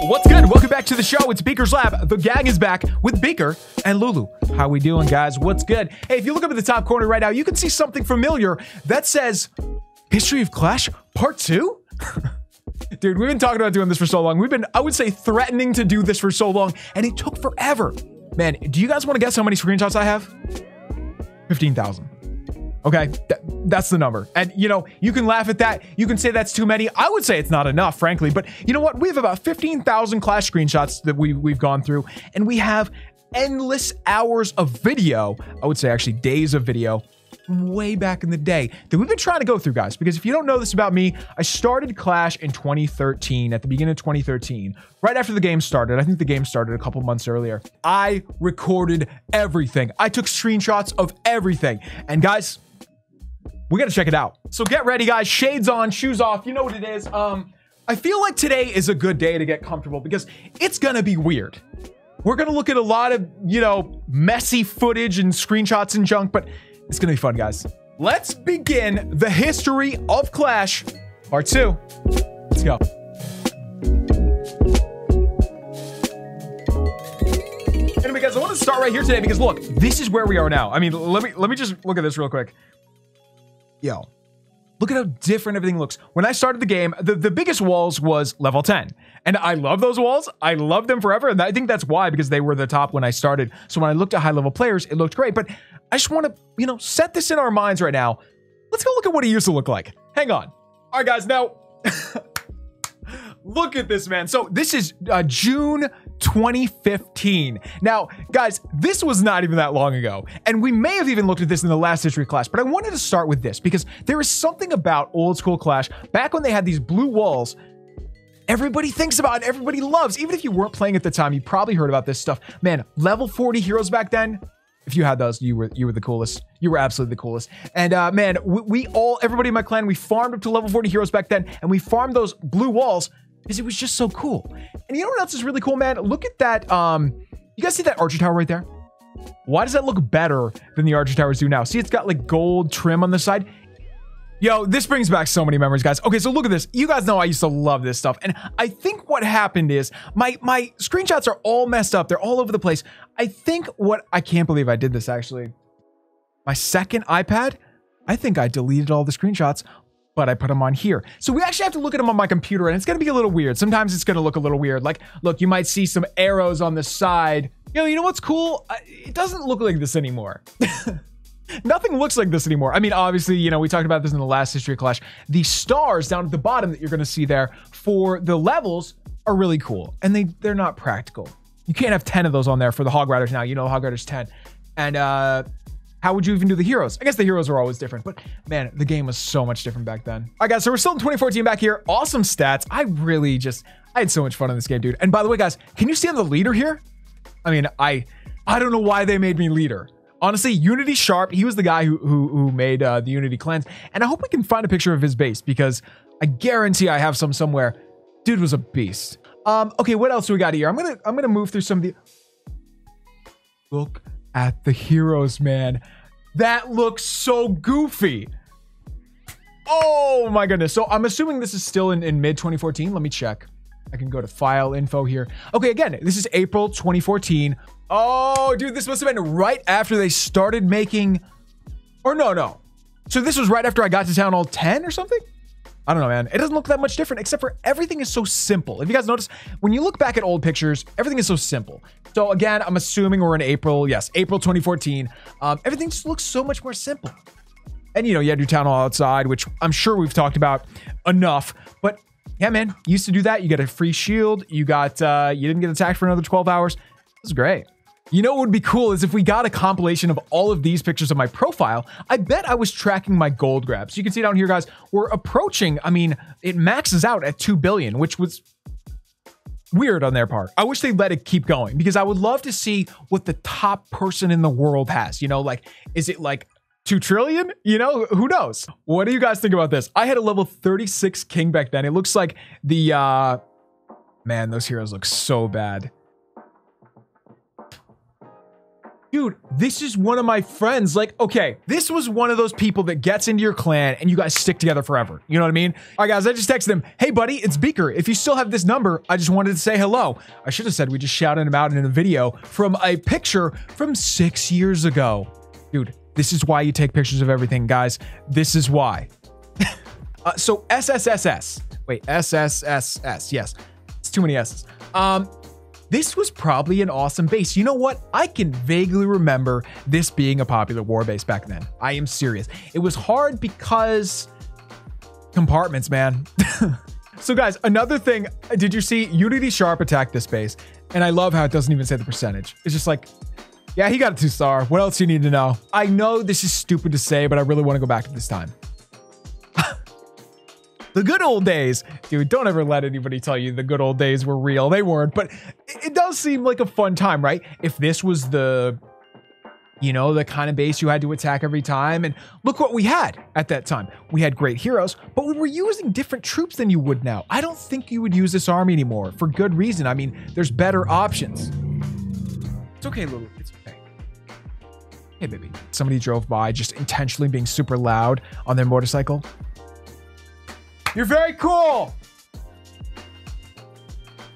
What's good? Welcome back to the show. It's Beaker's Lab. The gang is back with Beaker and Lulu. How we doing, guys? What's good? Hey, if you look up at the top corner right now, you can see something familiar that says History of Clash Part 2? Dude, we've been talking about doing this for so long. We've been, I would say, threatening to do this for so long, and it took forever. Man, do you guys want to guess how many screenshots I have? 15,000. Okay, that's the number. And, you know, you can laugh at that. You can say that's too many. I would say it's not enough, frankly. But you know what? We have about 15,000 Clash screenshots that we've gone through. And we have endless hours of video. I would say actually days of video way back in the day that we've been trying to go through, guys. Because if you don't know this about me, I started Clash in 2013, at the beginning of 2013, right after the game started. I think the game started a couple months earlier. I recorded everything. I took screenshots of everything. And guys, we got to check it out. So get ready, guys. Shades on, shoes off. You know what it is. I feel like today is a good day to get comfortable because it's going to be weird. We're going to look at a lot of, you know, messy footage and screenshots and junk, but it's going to be fun, guys. Let's begin the history of Clash Part 2. Let's go. Anyway, guys, I want to start right here today because look, this is where we are now. I mean, let me just look at this real quick. Yo, look at how different everything looks. When I started the game, the biggest walls was level 10. And I love those walls. I love them forever. And I think that's why, because they were the top when I started. So when I looked at high level players, it looked great. But I just want to, you know, set this in our minds right now. Let's go look at what it used to look like. Hang on. All right, guys. Now, look at this, man. So this is June 2015. Now, guys, this was not even that long ago. And we may have even looked at this in the last history class, but I wanted to start with this because there is something about old school Clash, back when they had these blue walls, everybody thinks about, everybody loves. Even if you weren't playing at the time, you probably heard about this stuff. Man, level 40 heroes back then, if you had those, you were the coolest. You were absolutely the coolest. And man, everybody in my clan, we farmed up to level 40 heroes back then, and we farmed those blue walls because it was just so cool. And you know what else is really cool, man? Look at that. You guys see that archer tower right there? Why does that look better than the archer towers do now? See, it's got like gold trim on the side. Yo, this brings back so many memories, guys. Okay, so look at this. You guys know I used to love this stuff. And I think what happened is my screenshots are all messed up. They're all over the place. I think I can't believe I did this, actually. My second iPad, I think I deleted all the screenshots, but I put them on here. So we actually have to look at them on my computer, and it's going to be a little weird. Sometimes it's going to look a little weird. Like, look, you might see some arrows on the side. Yo, you know what's cool? It doesn't look like this anymore. Nothing looks like this anymore. I mean, obviously, you know, we talked about this in the last history of Clash. The stars down at the bottom that you're going to see there for the levels are really cool, and they're not practical. You can't have 10 of those on there for the Hog Riders now. You know, Hog Riders 10. And how would you even do the heroes? I guess the heroes are always different, but man, the game was so much different back then. All right, guys, so we're still in 2014 back here. Awesome stats. I had so much fun in this game, dude. And by the way, guys, can you see on the leader here? I mean, I don't know why they made me leader. Honestly, Unity Sharp, he was the guy who made the Unity cleanse. And I hope we can find a picture of his base because I guarantee I have some somewhere. Dude was a beast. Okay, what else do we got here? I'm gonna move through some of the... Look at the heroes, man. That looks so goofy. Oh my goodness. So I'm assuming this is still in mid 2014. Let me check. I can go to file info here. Okay, again, this is April 2014. Oh, dude, this must have been right after they started making... Or no. So this was right after I got to Town Hall 10 or something? I don't know, man. It doesn't look that much different, except for everything is so simple. If you guys notice, when you look back at old pictures, everything is so simple. So again, I'm assuming we're in April. Yes, April 2014. Everything just looks so much more simple. And, you know, you had your Town Hall outside, which I'm sure we've talked about enough. But yeah, man, you used to do that. You got a free shield. You didn't get attacked for another 12 hours. This is great. You know what would be cool is if we got a compilation of all of these pictures of my profile. I bet I was tracking my gold grabs. You can see down here, guys, we're approaching, I mean, it maxes out at 2 billion, which was weird on their part. I wish they'd let it keep going because I would love to see what the top person in the world has. You know, like, is it like 2 trillion? You know, who knows? What do you guys think about this? I had a level 36 king back then. It looks like the, man, those heroes look so bad. Dude, this is one of my friends. Like, okay, this was one of those people that gets into your clan and you guys stick together forever. You know what I mean? All right, guys, I just texted him. Hey, buddy, it's Beaker. If you still have this number, I just wanted to say hello. I should have said we just shouted him out in a video from a picture from 6 years ago. Dude, this is why you take pictures of everything, guys. This is why. So SSSS. Wait, SSSS. Yes, it's too many S's. This was probably an awesome base. You know what? I can vaguely remember this being a popular war base back then. I am serious. It was hard because compartments, man. So guys, another thing, did you see Unity Sharp attack this base? And I love how it doesn't even say the percentage. It's just like, yeah, he got a 2-star. What else do you need to know? I know this is stupid to say, but I really want to go back to this time. The good old days. Dude, don't ever let anybody tell you the good old days were real. They weren't, but it does seem like a fun time, right? If this was the, you know, the kind of base you had to attack every time. And look what we had at that time. We had great heroes, but we were using different troops than you would now. I don't think you would use this army anymore for good reason. I mean, there's better options. It's okay, Lulu. It's okay. Hey, baby. Somebody drove by just intentionally being super loud on their motorcycle. You're very cool.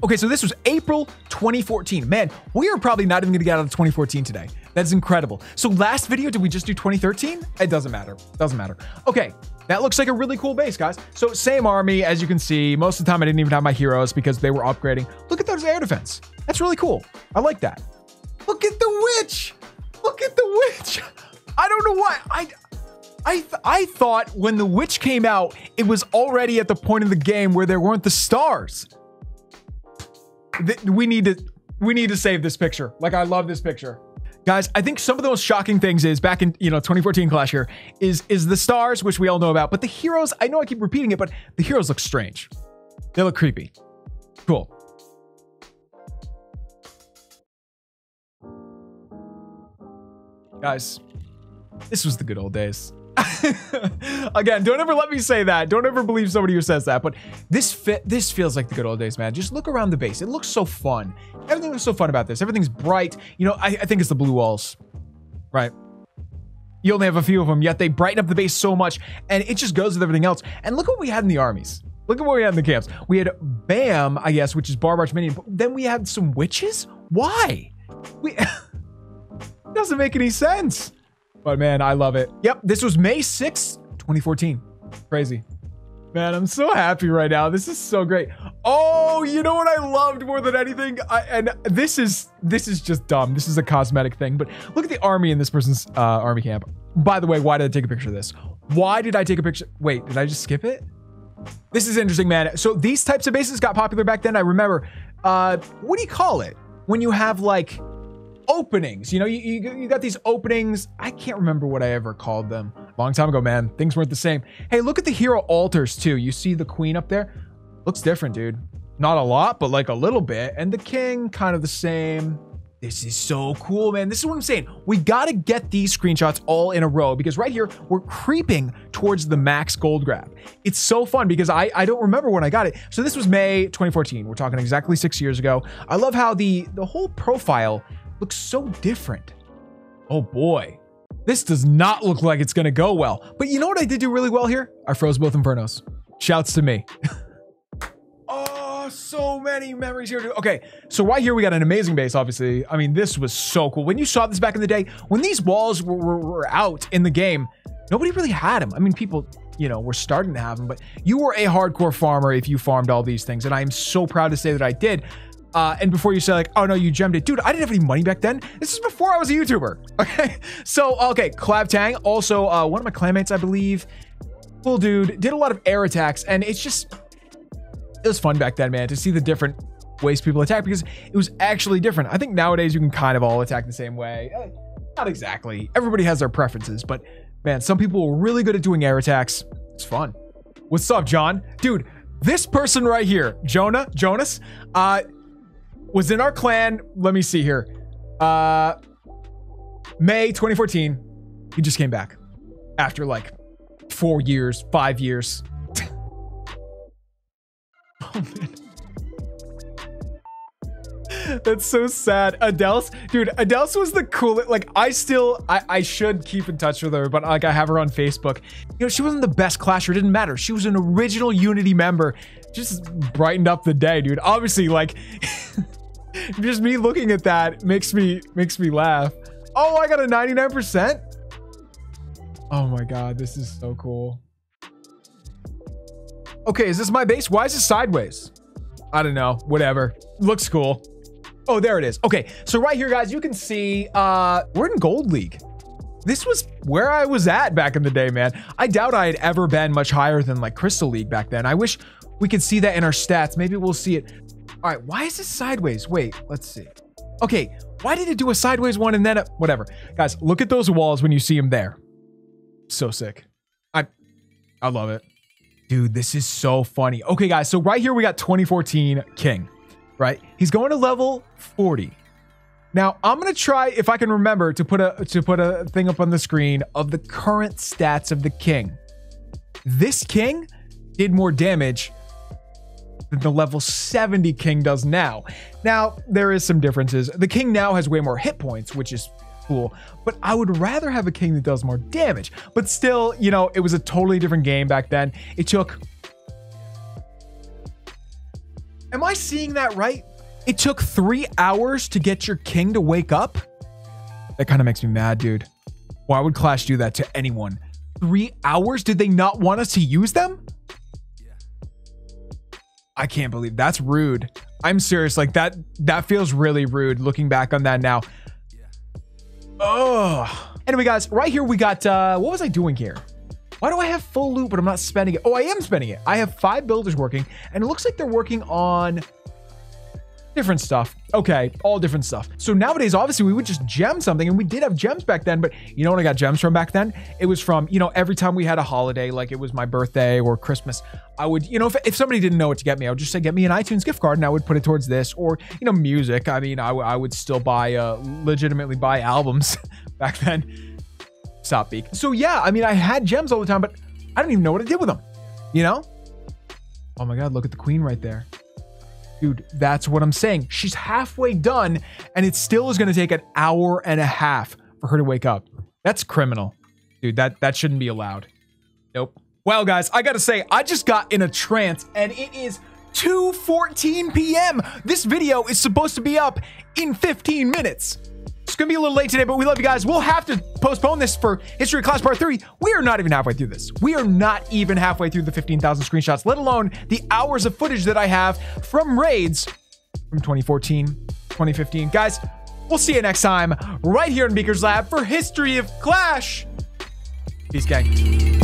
Okay, so this was April 2014. Man, we are probably not even gonna get out of 2014 today. That's incredible. So last video, did we just do 2013? It doesn't matter. Doesn't matter. Okay, that looks like a really cool base, guys. So same army, as you can see. Most of the time, I didn't even have my heroes because they were upgrading. Look at those air defense. That's really cool. I like that. Look at the witch. Look at the witch. I don't know why. I thought when the witch came out, it was already at the point in the game where there weren't the stars. We need to save this picture. Like, I love this picture. Guys, I think some of the most shocking things is back in, 2014 Clash here is the stars, which we all know about, but the heroes, I know I keep repeating it, but the heroes look strange. They look creepy. Cool. Guys, this was the good old days. Again, don't ever let me say that. Don't ever believe somebody who says that. But this feels like the good old days, man. Just look around the base. It looks so fun. Everything looks so fun about this. Everything's bright. I think it's the blue walls, right? You only have a few of them, yet they brighten up the base so much, and it just goes with everything else. And look what we had in the armies. Look at what we had in the camps. We had Bam, I guess, which is Barbarch Minion. But then we had some witches. Why? It doesn't make any sense. But man, I love it. Yep, this was May 6th, 2014. Crazy. Man, I'm so happy right now. This is so great. Oh, you know what I loved more than anything? And this is just dumb. This is a cosmetic thing, but look at the army in this person's army camp. By the way, why did I take a picture of this? Why did I take a picture? Wait, did I just skip it? This is interesting, man. So these types of bases got popular back then. I remember, what do you call it? When you have like openings, you got these openings. I can't remember what I ever called them. Long time ago, man. Things weren't the same. Hey, look at the hero altars too. You see the queen up there? Looks different, dude. Not a lot, but like a little bit. And the king, kind of the same. This is so cool, man. This is what I'm saying. We got to get these screenshots all in a row because right here, we're creeping towards the max gold grab. It's so fun because I don't remember when I got it. So this was May 2014. We're talking exactly 6 years ago. I love how the whole profile looks so different. Oh boy. This does not look like it's going to go well. But you know what I did do really well here? I froze both Infernos. Shouts to me. Oh, so many memories here. Okay, so right here we got an amazing base, obviously. I mean, this was so cool. When you saw this back in the day, when these walls were out in the game, nobody really had them. I mean, people, were starting to have them, but you were a hardcore farmer if you farmed all these things. And I am so proud to say that I did. And before you say like, oh no, you gemmed it. Dude, I didn't have any money back then. This is before I was a YouTuber. Okay. So, okay. Clav Tang, also one of my clanmates, I believe. Cool dude, did a lot of air attacks. And it was fun back then, man, to see the different ways people attack because it was actually different. I think nowadays you can kind of all attack the same way. Not exactly. Everybody has their preferences, but man, some people were really good at doing air attacks. It's fun. What's up, John? Dude, this person right here, Jonas, was in our clan. Let me see here. May 2014. He just came back after like 4 years, 5 years. Oh, man. That's so sad. Adele's, dude, Adele's was the coolest. Like, I should keep in touch with her, but like, I have her on Facebook. You know, she wasn't the best clasher. It didn't matter. She was an original Unity member. Just brightened up the day, dude. Obviously, like, just me looking at that makes me laugh. Oh, I got a 99%. Oh my God, this is so cool. Okay, is this my base? Why is it sideways? I don't know. Whatever. Looks cool. Oh, there it is. Okay, so right here, guys, you can see we're in Gold League. This was where I was at back in the day, man. I doubt I had ever been much higher than like Crystal League back then. I wish we could see that in our stats. Maybe we'll see it. All right, why is this sideways? Wait, let's see. Okay, why did it do a sideways one and then whatever? Guys, look at those walls when you see them there. So sick. I love it. Dude, this is so funny. Okay, guys, so right here we got 2014 King, right? He's going to level 40. Now, I'm going to try, if I can remember, to put a thing up on the screen of the current stats of the King. This King did more damage than the level 70 King does now. Now, there is some differences. The King now has way more hit points, which is cool, but I would rather have a King that does more damage. But still, you know, it was a totally different game back then. It took... Am I seeing that right? It took 3 hours to get your King to wake up? That kind of makes me mad, dude. Why would Clash do that to anyone? 3 hours? Did they not want us to use them? I can't believe that's rude. I'm serious. Like that feels really rude looking back on that now. Oh. Anyway, guys, right here we got, what was I doing here? Why do I have full loot, but I'm not spending it? Oh, I am spending it. I have 5 builders working, and it looks like they're working on different stuff. Okay, all different stuff. So nowadays, obviously, we would just gem something, and we did have gems back then, but you know what I got gems from back then? It was from, you know, every time we had a holiday, like it was my birthday or Christmas, I would, you know, if somebody didn't know what to get me, I would just say, get me an iTunes gift card, and I would put it towards this, or, you know, music. I mean, I would still buy, legitimately buy albums back then. Stop, Beak. So yeah, I mean, I had gems all the time, but I didn't even know what I did with them, you know? Oh my God, look at the queen right there. Dude, that's what I'm saying. She's halfway done, and it still is going to take an hour and a half for her to wake up. That's criminal. Dude, that shouldn't be allowed. Nope. Well, guys, I got to say, I just got in a trance, and it is 2:14 p.m. This video is supposed to be up in 15 minutes. It's going to be a little late today, but we love you guys. We'll have to postpone this for History of Clash Part 3. We are not even halfway through this. We are not even halfway through the 15,000 screenshots, let alone the hours of footage that I have from raids from 2014, 2015. Guys, we'll see you next time right here in Beaker's Lab for History of Clash. Peace, gang.